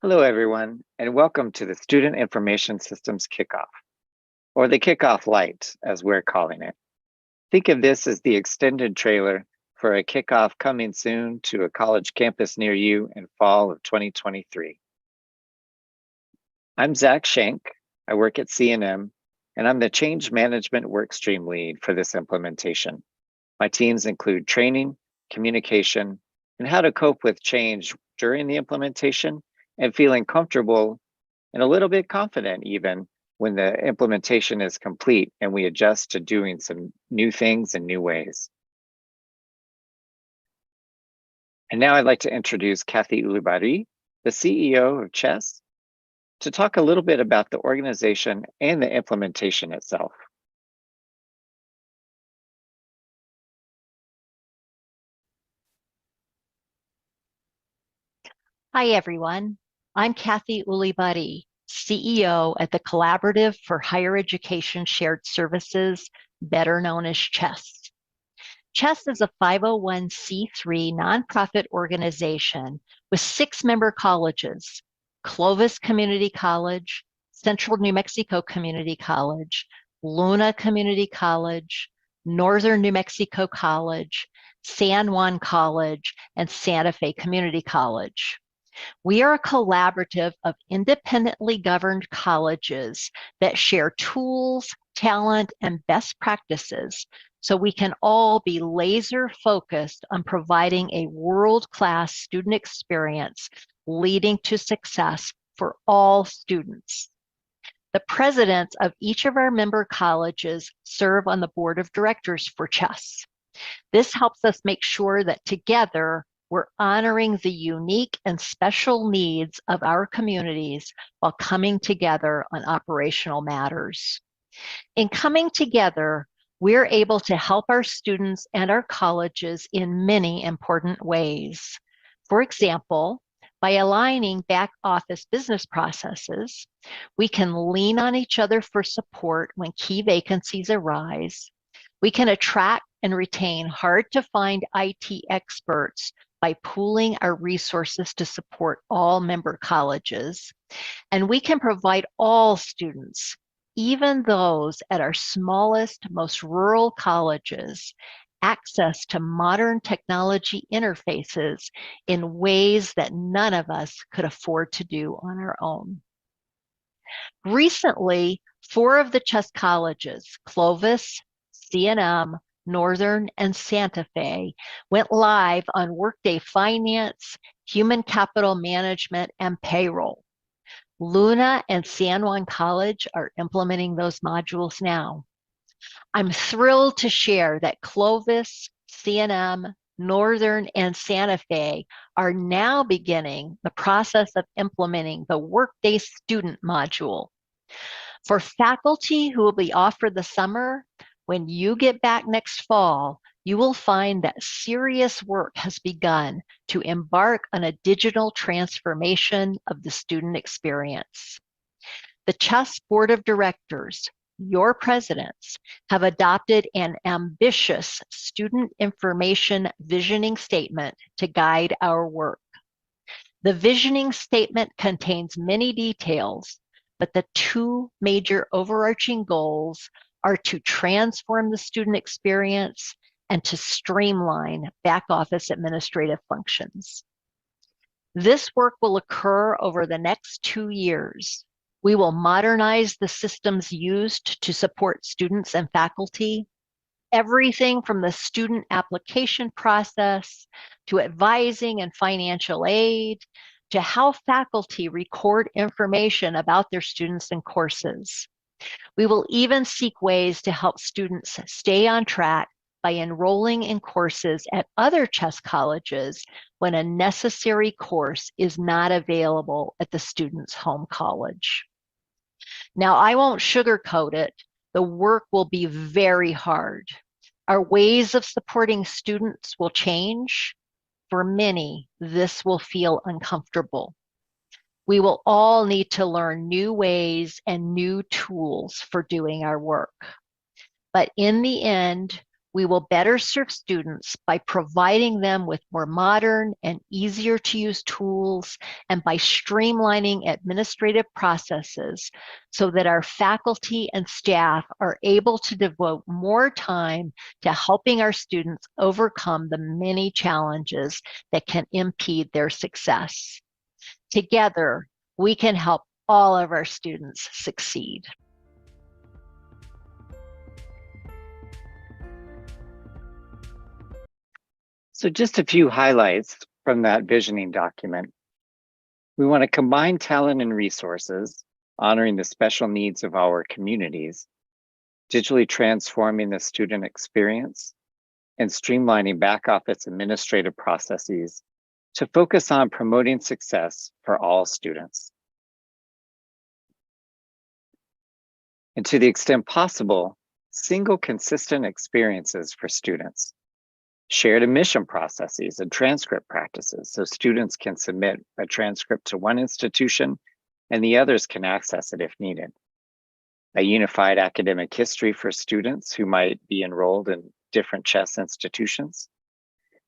Hello, everyone, and welcome to the Student Information Systems Kickoff, or the Kickoff Lite, as we're calling it. Think of this as the extended trailer for a kickoff coming soon to a college campus near you in fall of 2023. I'm Zach Schenk. I work at C&M, and I'm the Change Management Workstream Lead for this implementation. My teams include training, communication, and how to cope with change during the implementation and feeling comfortable and a little bit confident even when the implementation is complete and we adjust to doing some new things in new ways. And now I'd like to introduce Kathy Ulubari, the CEO of Chess, to talk a little bit about the organization and the implementation itself. Hi, everyone. I'm Kathy Ulibari, CEO at the Collaborative for Higher Education Shared Services, better known as CHESS. CHESS is a 501c3 nonprofit organization with 6 member colleges: Clovis Community College, Central New Mexico Community College, Luna Community College, Northern New Mexico College, San Juan College, and Santa Fe Community College. We are a collaborative of independently governed colleges that share tools, talent, and best practices so we can all be laser focused on providing a world-class student experience leading to success for all students. The presidents of each of our member colleges serve on the board of directors for CHESS. This helps us make sure that together we're honoring the unique and special needs of our communities while coming together on operational matters. In coming together, we're able to help our students and our colleges in many important ways. For example, by aligning back office business processes, we can lean on each other for support when key vacancies arise. We can attract and retain hard-to-find IT experts by pooling our resources to support all member colleges. And we can provide all students, even those at our smallest, most rural colleges, access to modern technology interfaces in ways that none of us could afford to do on our own. Recently, 4 of the CHESS colleges, Clovis, C&M, Northern, and Santa Fe, went live on Workday Finance, Human Capital Management, and Payroll. Luna and San Juan College are implementing those modules now. I'm thrilled to share that Clovis, C&M, Northern, and Santa Fe are now beginning the process of implementing the Workday Student module. For faculty who will be off for the summer, when you get back next fall, you will find that serious work has begun to embark on a digital transformation of the student experience. The CHESS Board of Directors, your presidents, have adopted an ambitious student information visioning statement to guide our work. The visioning statement contains many details, but the 2 major overarching goals are to transform the student experience and to streamline back office administrative functions. This work will occur over the next 2 years. We will modernize the systems used to support students and faculty, everything from the student application process to advising and financial aid to how faculty record information about their students and courses. We will even seek ways to help students stay on track by enrolling in courses at other CHESS colleges when a necessary course is not available at the student's home college. Now, I won't sugarcoat it. The work will be very hard. Our ways of supporting students will change. For many, this will feel uncomfortable. We will all need to learn new ways and new tools for doing our work. But in the end, We will better serve students by providing them with more modern and easier to use tools and by streamlining administrative processes so that our faculty and staff are able to devote more time to helping our students overcome the many challenges that can impede their success. Together, we can help all of our students succeed. So just a few highlights from that visioning document. We want to combine talent and resources, honoring the special needs of our communities, digitally transforming the student experience, and streamlining back office administrative processes to focus on promoting success for all students. And to the extent possible, single consistent experiences for students. Shared admission processes and transcript practices so students can submit a transcript to one institution and the others can access it if needed. A unified academic history for students who might be enrolled in different chess institutions,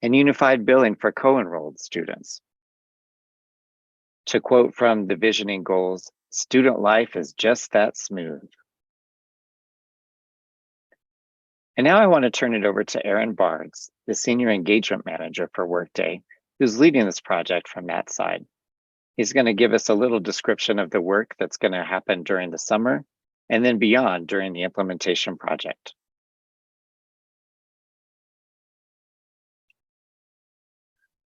and unified billing for co-enrolled students. To quote from the visioning goals, student life is just that smooth. And now I want to turn it over to Aaron Barnes, the Senior Engagement Manager for Workday, who's leading this project from that side. He's going to give us a little description of the work that's going to happen during the summer and then beyond during the implementation project.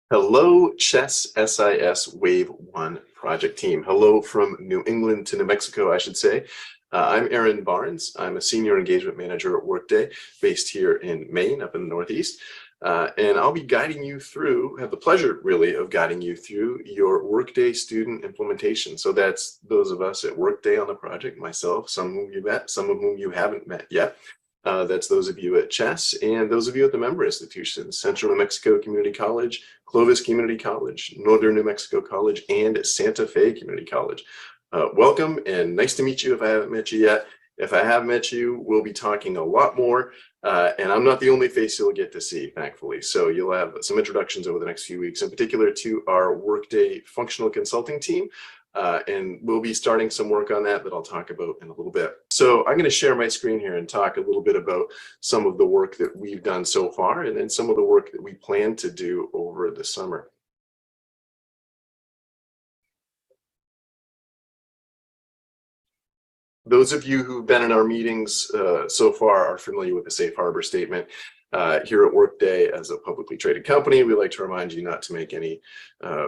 Hello, Chess SIS Wave 1 project team. Hello from New England to New Mexico, I should say. I'm Aaron Barnes. I'm a Senior Engagement Manager at Workday, based here in Maine, up in the Northeast. And I'll be guiding you through, have the pleasure really of guiding you through your Workday student implementation. So that's those of us at Workday on the project, myself, some whom you met, some of whom you haven't met yet. That's those of you at Chess and those of you at the member institutions, Central New Mexico Community College, Clovis Community College, Northern New Mexico College, and Santa Fe Community College. Welcome and nice to meet you if I haven't met you yet. If I have met you, we'll be talking a lot more, and I'm not the only face you'll get to see, thankfully. So you'll have some introductions over the next few weeks, in particular to our Workday functional consulting team, and we'll be starting some work on that I'll talk about in a little bit. So I'm going to share my screen here and talk a little bit about some of the work that we've done so far, and then some of the work that we plan to do over the summer. Those of you who've been in our meetings so far are familiar with the safe harbor statement. Here at Workday, as a publicly traded company, we like to remind you not to make any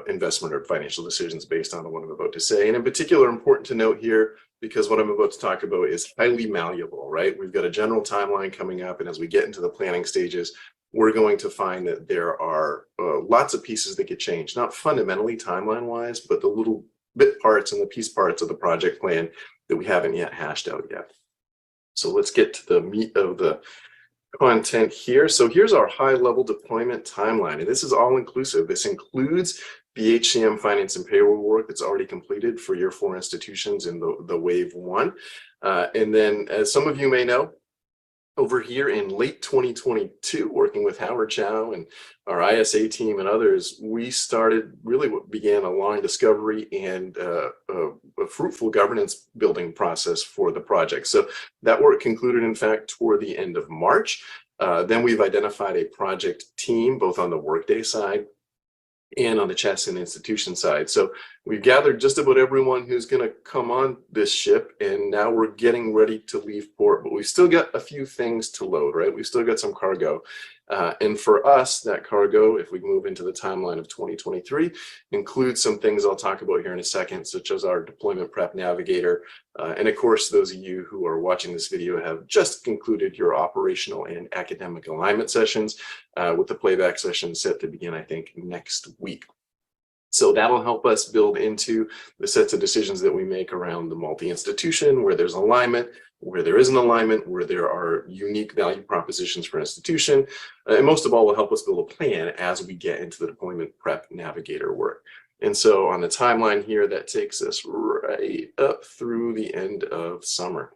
investment or financial decisions based on what I'm about to say. And in particular, important to note here, because what I'm about to talk about is highly malleable, right? We've got a general timeline coming up, and as we get into the planning stages, we're going to find that there are lots of pieces that get changed, not fundamentally timeline-wise, but the little bit parts and the piece parts of the project plan that we haven't yet hashed out yet. So let's get to the meat of the content here. So here's our high-level deployment timeline, and this is all-inclusive. This includes the HCM finance and payroll work that's already completed for your 4 institutions in the Wave 1. And then, as some of you may know, over here in late 2022, working with Howard Chow and our ISA team and others, we started really what began a long discovery and a fruitful governance building process for the project. So that work concluded, in fact, toward the end of March. Then we've identified a project team, both on the Workday side and on the Chess and institution side. So we've gathered just about everyone who's going to come on this ship, and now we're getting ready to leave port, but we've still got a few things to load, right? We've still got some cargo. And for us, that cargo, if we move into the timeline of 2023, includes some things I'll talk about here in a second, such as our deployment prep navigator. And of course, those of you who are watching this video have just concluded your operational and academic alignment sessions, with the playback session set to begin, I think, next week. So that'll help us build into the sets of decisions that we make around the multi-institution, where there's alignment, where there isn't alignment, where there are unique value propositions for an institution, and most of all, will help us build a plan as we get into the deployment prep navigator work. And so on the timeline here, that takes us right up through the end of summer.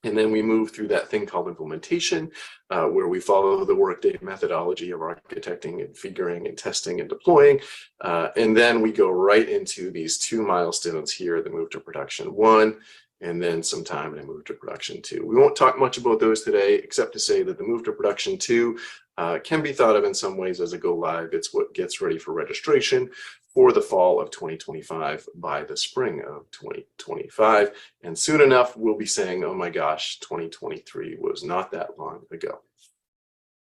And then we move through that thing called implementation, where we follow the Workday methodology of architecting and figuring and testing and deploying. And then we go right into these 2 milestones here, the move to production 1, and then some time and a move to production 2. We won't talk much about those today, except to say that the move to production 2 can be thought of in some ways as a go live. It's what gets ready for registration for the fall of 2025 by the spring of 2025. And soon enough, we'll be saying, oh my gosh, 2023 was not that long ago.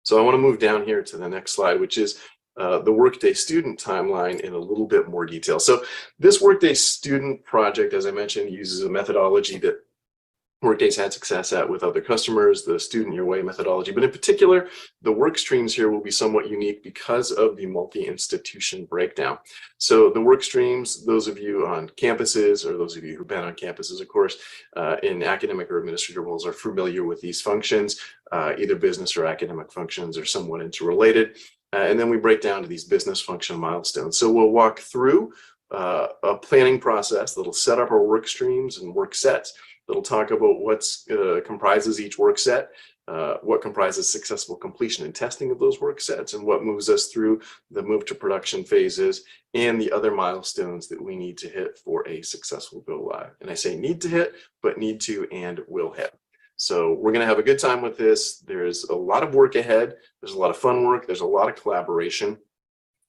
So I want to move down here to the next slide, which is the Workday student timeline in a little bit more detail. So this Workday student project, as I mentioned, uses a methodology that Workday's had success at with other customers, the student your way methodology. But in particular, the work streams here will be somewhat unique because of the multi-institution breakdown. So the work streams, those of you on campuses, or those of you who've been on campuses, of course, in academic or administrative roles are familiar with these functions. Either business or academic functions are somewhat interrelated. And then we break down to these business function milestones. So we'll walk through a planning process that'll set up our work streams and work sets. That'll talk about what comprises each work set, what comprises successful completion and testing of those work sets, and what moves us through the move to production phases and the other milestones that we need to hit for a successful go live. And I say need to hit, but need to and will hit. So we're going to have a good time with this. There's a lot of work ahead. There's a lot of fun work. There's a lot of collaboration.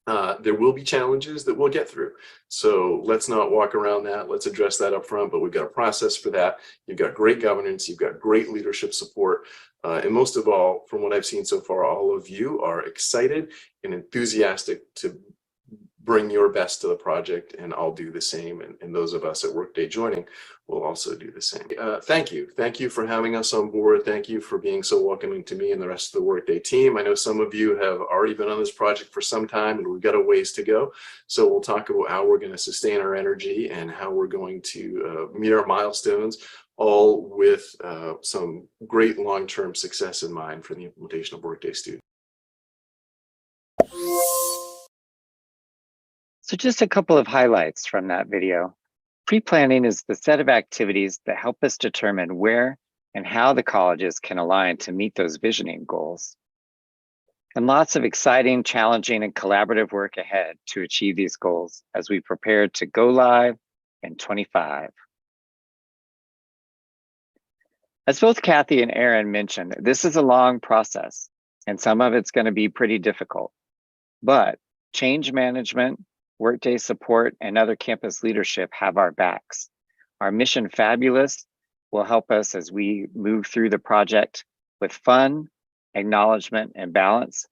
There will be challenges that we'll get through. So let's not walk around that. Let's address that up front, but we've got a process for that. You've got great governance. You've got great leadership support. And most of all, from what I've seen so far, all of you are excited and enthusiastic to bring your best to the project, and I'll do the same. And those of us at Workday joining will also do the same. Thank you. Thank you for having us on board. Thank you for being so welcoming to me and the rest of the Workday team. I know some of you have already been on this project for some time, and we've got a ways to go. So we'll talk about how we're going to sustain our energy and how we're going to meet our milestones, all with some great long-term success in mind for the implementation of Workday Student. So just a couple of highlights from that video. Pre-planning is the set of activities that help us determine where and how the colleges can align to meet those visioning goals. And lots of exciting, challenging, and collaborative work ahead to achieve these goals as we prepare to go live in 25. As both Kathy and Aaron mentioned, this is a long process, and some of it's going to be pretty difficult. But change management, Workday support, and other campus leadership have our backs. Our mission Fabulous will help us as we move through the project with fun, acknowledgement, and balance.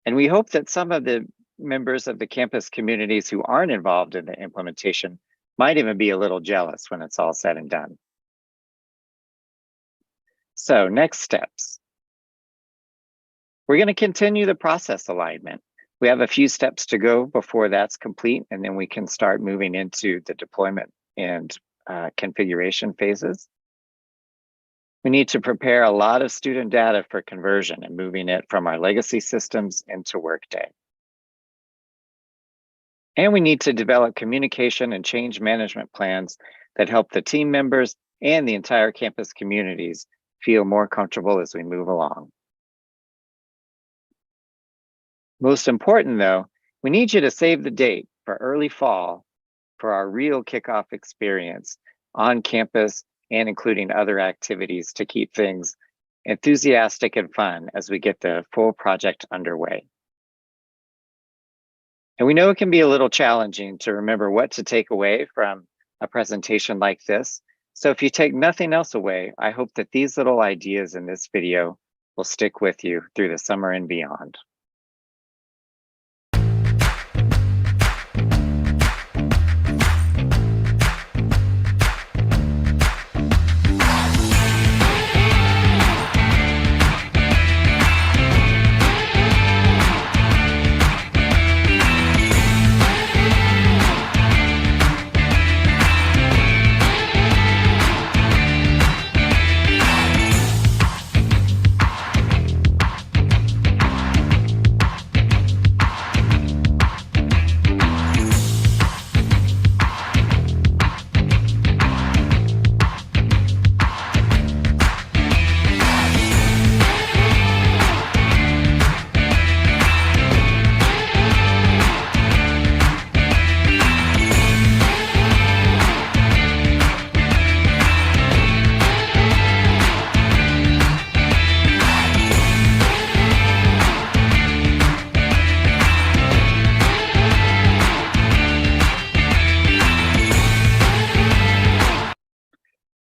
And we hope that some of the members of the campus communities who aren't involved in the implementation might even be a little jealous when it's all said and done. So next steps. We're going to continue the process alignment. We have a few steps to go before that's complete, and then we can start moving into the deployment and configuration phases. We need to prepare a lot of student data for conversion and moving it from our legacy systems into Workday. And we need to develop communication and change management plans that help the team members and the entire campus communities feel more comfortable as we move along. Most important though, we need you to save the date for early fall for our real kickoff experience on campus and including other activities to keep things enthusiastic and fun as we get the full project underway. And we know it can be a little challenging to remember what to take away from a presentation like this. So if you take nothing else away, I hope that these little ideas in this video will stick with you through the summer and beyond.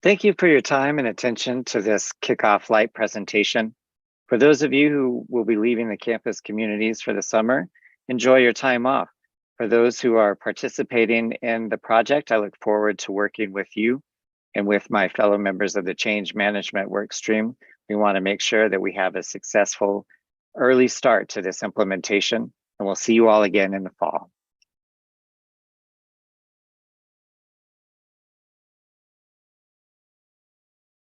Thank you for your time and attention to this Kickoff Lite presentation. For those of you who will be leaving the campus communities for the summer, enjoy your time off. For those who are participating in the project, I look forward to working with you and with my fellow members of the change management work stream. We want to make sure that we have a successful early start to this implementation, and we'll see you all again in the fall.